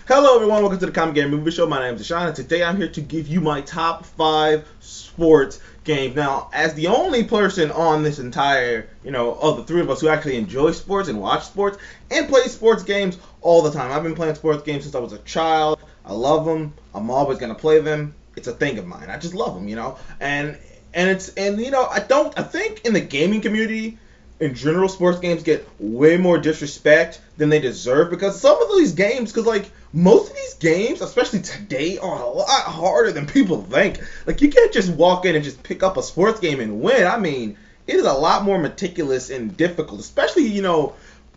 Hello everyone, welcome to the Common Game Movie Show. My name is Deshaun, and today I'm here to give you my top 5 sports games. Now, as the only person on this entire, of the three of us who actually enjoy sports and watch sports and play sports games all the time. I've been playing sports games since I was a child. I love them. I'm always going to play them. It's a thing of mine. I just love them, And I think in the gaming community, in general, sports games get way more disrespect than they deserve because some of these games, most of these games, especially today, are a lot harder than people think. Like, you can't just walk in and just pick up a sports game and win. I mean, it is a lot more meticulous and difficult, especially,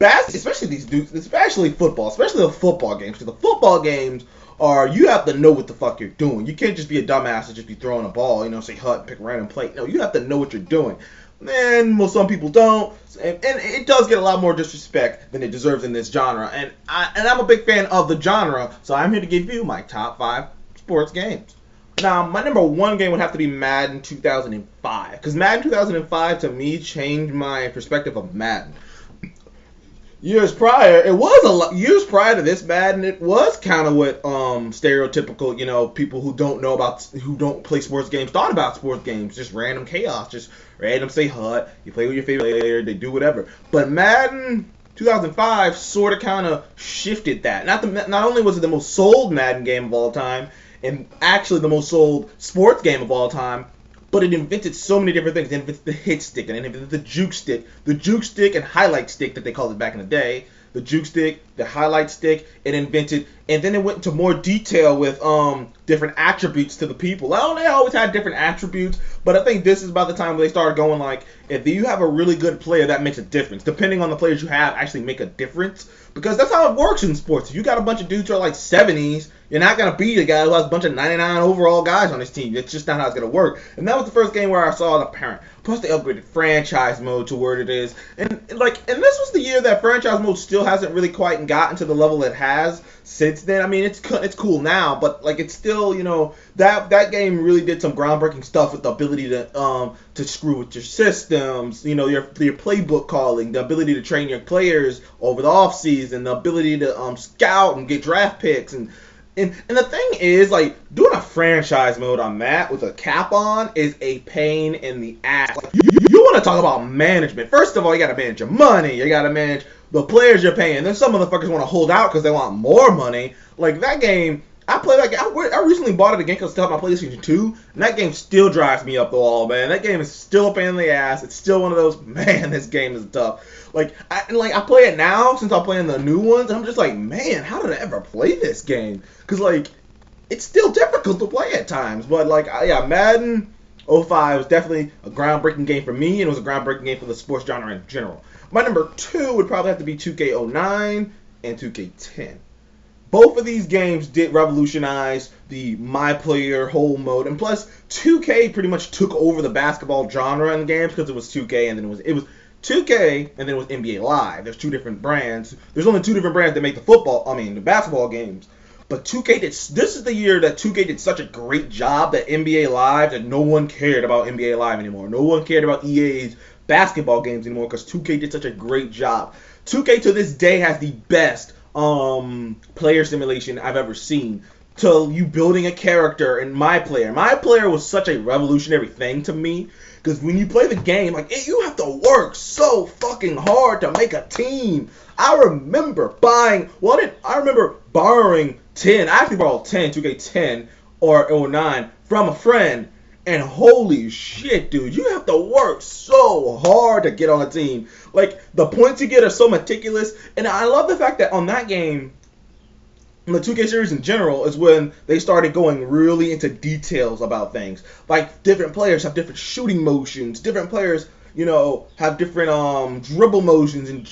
especially these dudes, especially football, especially the football games. Because the football games you have to know what the fuck you're doing. You can't just be a dumbass and just be throwing a ball, say hut and pick a random play. No, you have to know what you're doing. And some people don't, and it does get a lot more disrespect than it deserves in this genre. And I'm a big fan of the genre, so I'm here to give you my top 5 sports games. Now, my number 1 game would have to be Madden 2005, because Madden 2005 to me changed my perspective of Madden. Years prior to this Madden, it was kind of what stereotypical, people who don't play sports games thought about sports games. Just random chaos, just random say hut, you play with your favorite player, they do whatever. But Madden 2005 sort of kind of shifted that. Not only was it the most sold Madden game of all time, and actually the most sold sports game of all time, but it invented so many different things. It invented the hit stick, and it invented the juke stick and highlight stick that they called it back in the day. The juke stick, the highlight stick, it invented, and then it went into more detail with different attributes to the people. Well, they always had different attributes, but I think this is about the time where they started going like, if you have a really good player, that makes a difference. Depending on the players you have, actually make a difference. Because that's how it works in sports. If you got a bunch of dudes who are like 70s, you're not going to beat a guy who has a bunch of 99 overall guys on his team. It's just not how it's going to work. And that was the first game where I saw it apparent. Plus, they upgraded franchise mode to where it is. And this was the year that franchise mode still hasn't really quite gotten to the level it has since then. I mean, it's cool now, but it's still, that game really did some groundbreaking stuff with the ability to screw with your systems, your playbook calling, the ability to train your players over the offseason, the ability to scout and get draft picks, and the thing is, doing a franchise mode on that with a cap on is a pain in the ass. You want to talk about management. First of all, you got to manage your money. You got to manage the players you're paying. Then some motherfuckers want to hold out because they want more money. Like, that game, I played that game. I recently bought it again because I still have my PlayStation 2, and that game still drives me up the wall, man. That game is still a pain in the ass. It's still one of those, man, this game is tough. I play it now since I'm playing the new ones, and I'm just like, man, how did I ever play this game? Because, it's still difficult to play at times. But, Madden 05 was definitely a groundbreaking game for me, and it was a groundbreaking game for the sports genre in general. My number 2 would probably have to be 2K09 and 2K10. Both of these games did revolutionize the my player whole mode, and plus 2K pretty much took over the basketball genre in games because it was 2K and then it was 2K and then it was NBA Live. There's two different brands. There's only two different brands that make the basketball games. But 2K this is the year that 2K did such a great job that NBA Live, that no one cared about NBA Live anymore. No one cared about EA's basketball games anymore because 2K did such a great job. 2K to this day has the best player simulation I've ever seen. To you building a character and my player. My player was such a revolutionary thing to me because when you play the game, you have to work so fucking hard to make a team. I remember borrowing 10. I actually borrowed 2K10 or 09 from a friend. And holy shit, dude, you have to work so hard to get on a team. The points you get are so meticulous. And I love the fact that on that game, the 2K series in general, is when they started going really into details about things. Different players have different shooting motions. Different players, have different dribble motions and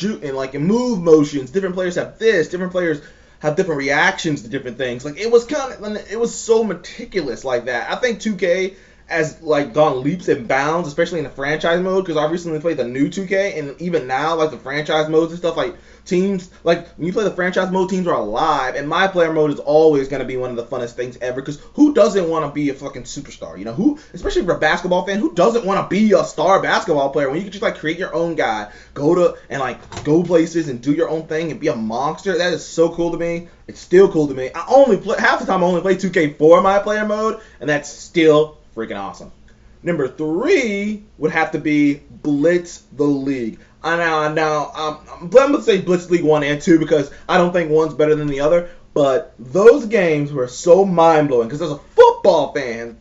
move motions. Different players have this. Different players have different reactions to different things. It was so meticulous like that. I think 2K as like gone leaps and bounds, especially in the franchise mode. Because I recently played the new 2K, and even now, like the franchise modes and stuff, like teams, like when you play the franchise mode, teams are alive, and my player mode is always going to be one of the funnest things ever. Because who doesn't want to be a fucking superstar? You know, who, especially if you're a basketball fan, who doesn't want to be a star basketball player when you can just like create your own guy, go places and do your own thing and be a monster? That is so cool to me. It's still cool to me. I only play half the time. I only play 2K4 my player mode, and that's still freaking awesome. Number 3 would have to be Blitz the League. I'm going to say Blitz League 1 and 2 because I don't think one's better than the other. But those games were so mind-blowing because as a football fan,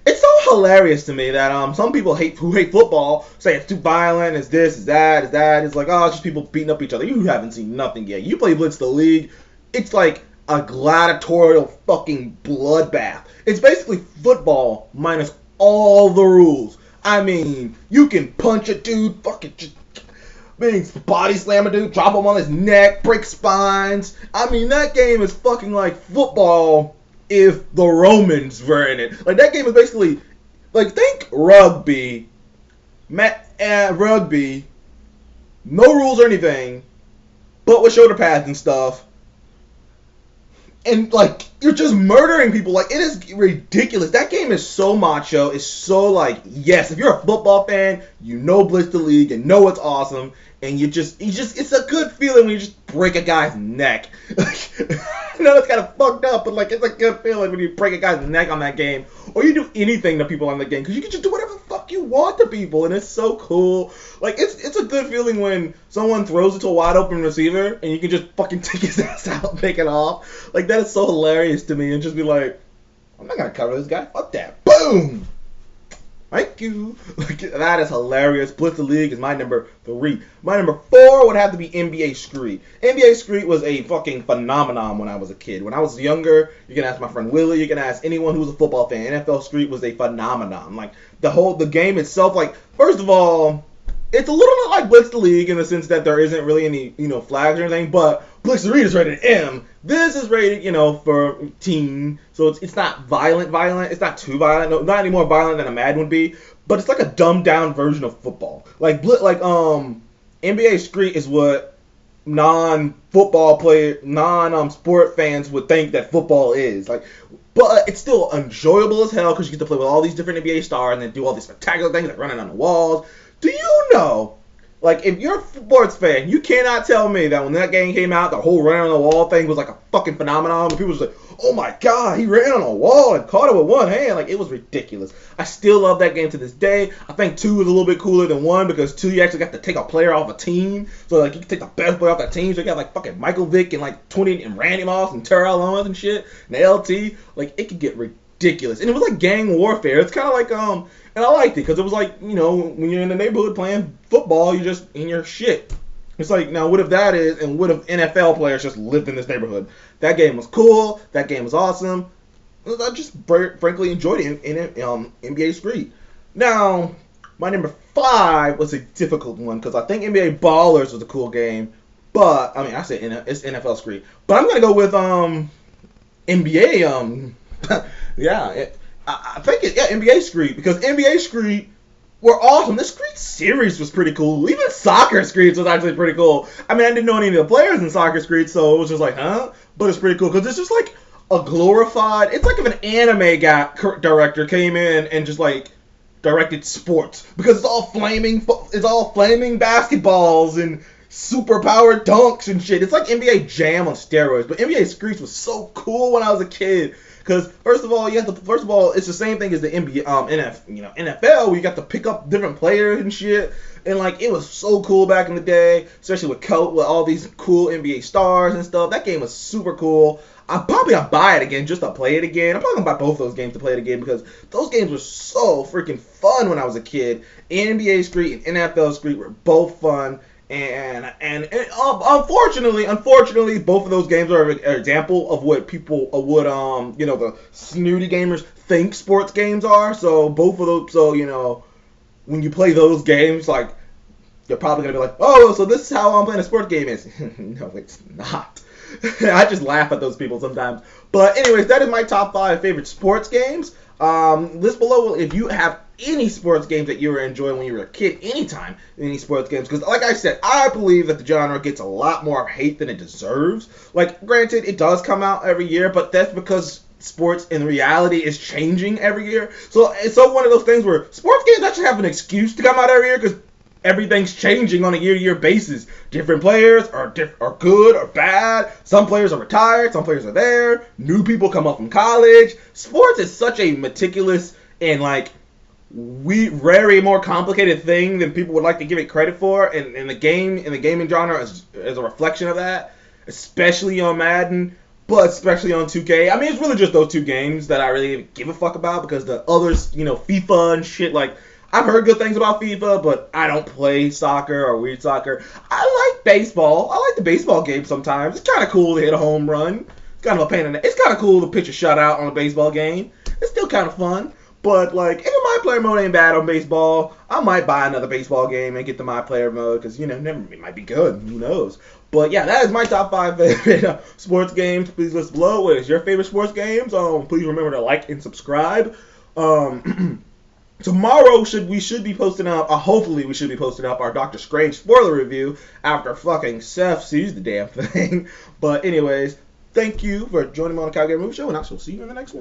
it's so hilarious to me that some people who hate football say it's too violent, it's this, it's that, it's that. It's like, oh, it's just people beating up each other. You haven't seen nothing yet. You play Blitz the League, it's like a gladiatorial fucking bloodbath. It's basically football minus all the rules. I mean, you can punch a dude, fucking just body slam a dude, drop him on his neck, break spines. I mean, that game is fucking like football if the Romans were in it. Like, that game is basically, like, think rugby, rugby, no rules or anything, but with shoulder pads and stuff. And, like, you're just murdering people. Like, it is ridiculous. That game is so macho. It's so, like, yes, if you're a football fan, you know Blitz the League and know it's awesome. And it's a good feeling when you just break a guy's neck. I know it's kind of fucked up, but, like, it's a good feeling when you break a guy's neck on that game. Or you do anything to people on the game, because you can just do whatever the fuck you want to people, and it's so cool. Like, it's a good feeling when someone throws it to a wide open receiver, and you can just fucking take his ass out and take it off. Like, that is so hilarious to me, and just be like, I'm not gonna cover this guy. Fuck that. Boom! Thank you. Like, that is hilarious. Blitz the League is my number 3. My number 4 would have to be NBA Street. NBA Street was a fucking phenomenon when I was a kid. When I was younger, you can ask my friend Willie, you can ask anyone who was a football fan. NFL Street was a phenomenon. Like, the game itself, like, first of all, it's a little bit like Blitz the League in the sense that there isn't really any, flags or anything, but Blitz the League is rated M. This is rated, for teen, so it's not violent. It's not too violent. No, not any more violent than a Madden would be, but it's like a dumbed down version of football. Like NBA Street is what non-sport fans would think that football is. Like, but it's still enjoyable as hell because you get to play with all these different NBA stars and then do all these spectacular things like running on the walls. Do you know, like, if you're a sports fan, you cannot tell me that when that game came out, the whole running on the wall thing was like a fucking phenomenon. And people was like, oh my god, he ran on a wall and caught it with one hand. Like, it was ridiculous. I still love that game to this day. I think 2 is a little bit cooler than 1 because 2 you actually got to take a player off a team. So, like, you can take the best player off that team. So you got, like, fucking Michael Vick and, like, 20 and Randy Moss and Terrell Owens and shit. And the LT. Like, it could get ridiculous. And it was like gang warfare. It's kind of like, and I liked it because it was like, when you're in the neighborhood playing football, you're just in your shit. It's like, now what if that is, and what if NFL players just lived in this neighborhood? That game was cool. That game was awesome. I just frankly enjoyed it in NBA Street. Now, my number 5 was a difficult one because I think NBA Ballers was a cool game. But, I say it's NFL Street. But I'm going to go with NBA, I think NBA Street, because NBA Street were awesome. The Street series was pretty cool. Even Soccer Streets was actually pretty cool. I didn't know any of the players in Soccer Street, so it was just like, huh? But it's pretty cool because it's just like a glorified. It's like if an anime director came in and just like directed sports because it's all flaming basketballs and super powered dunks and shit. It's like NBA Jam on steroids. But NBA Streets was so cool when I was a kid. Because first of all, it's the same thing as the NBA, NFL, where you got to pick up different players and shit, and like it was so cool back in the day, especially with all these cool NBA stars and stuff. That game was super cool. I'm probably gonna buy it again just to play it again. I'm probably gonna buy both those games to play it again because those games were so freaking fun when I was a kid. NBA Street and NFL Street were both fun. And unfortunately, both of those games are an example of what people would, the snooty gamers think sports games are. So both of those, when you play those games, like, you're probably going to be like, oh, so this is how I'm playing a sports game is. No, it's not. I just laugh at those people sometimes. But anyways, that is my top 5 favorite sports games. List below if you have any sports games that you were enjoying when you were a kid, anytime, any sports games. Because, like I said, I believe that the genre gets a lot more hate than it deserves. Like, granted, it does come out every year, but that's because sports in reality is changing every year. So it's one of those things where sports games actually have an excuse to come out every year because everything's changing on a year-to-year basis. Different players are good or bad. Some players are retired. Some players are there. New people come up from college. Sports is such a meticulous and very more complicated thing than people would like to give it credit for. And the gaming genre is a reflection of that, especially on Madden, but especially on 2K. I mean, it's really just those two games that I really give a fuck about because the others, FIFA and shit, like, I've heard good things about FIFA, but I don't play soccer or weird soccer. I like baseball. I like the baseball game sometimes. It's kind of cool to hit a home run. It's kind of a pain in the... It's kind of cool to pitch a shutout on a baseball game. It's still kind of fun. But, like, if the My Player mode ain't bad on baseball, I might buy another baseball game and get the My Player mode because, it might be good. Who knows? But, yeah, that is my top 5 favorite sports games. Please list below what is your favorite sports games. Please remember to like and subscribe. Tomorrow we should be posting up, hopefully we should be posting up our Doctor Strange spoiler review after fucking Seth sees the damn thing. But anyways, thank you for joining me on the Cowgate Movie Show, and I shall see you in the next one.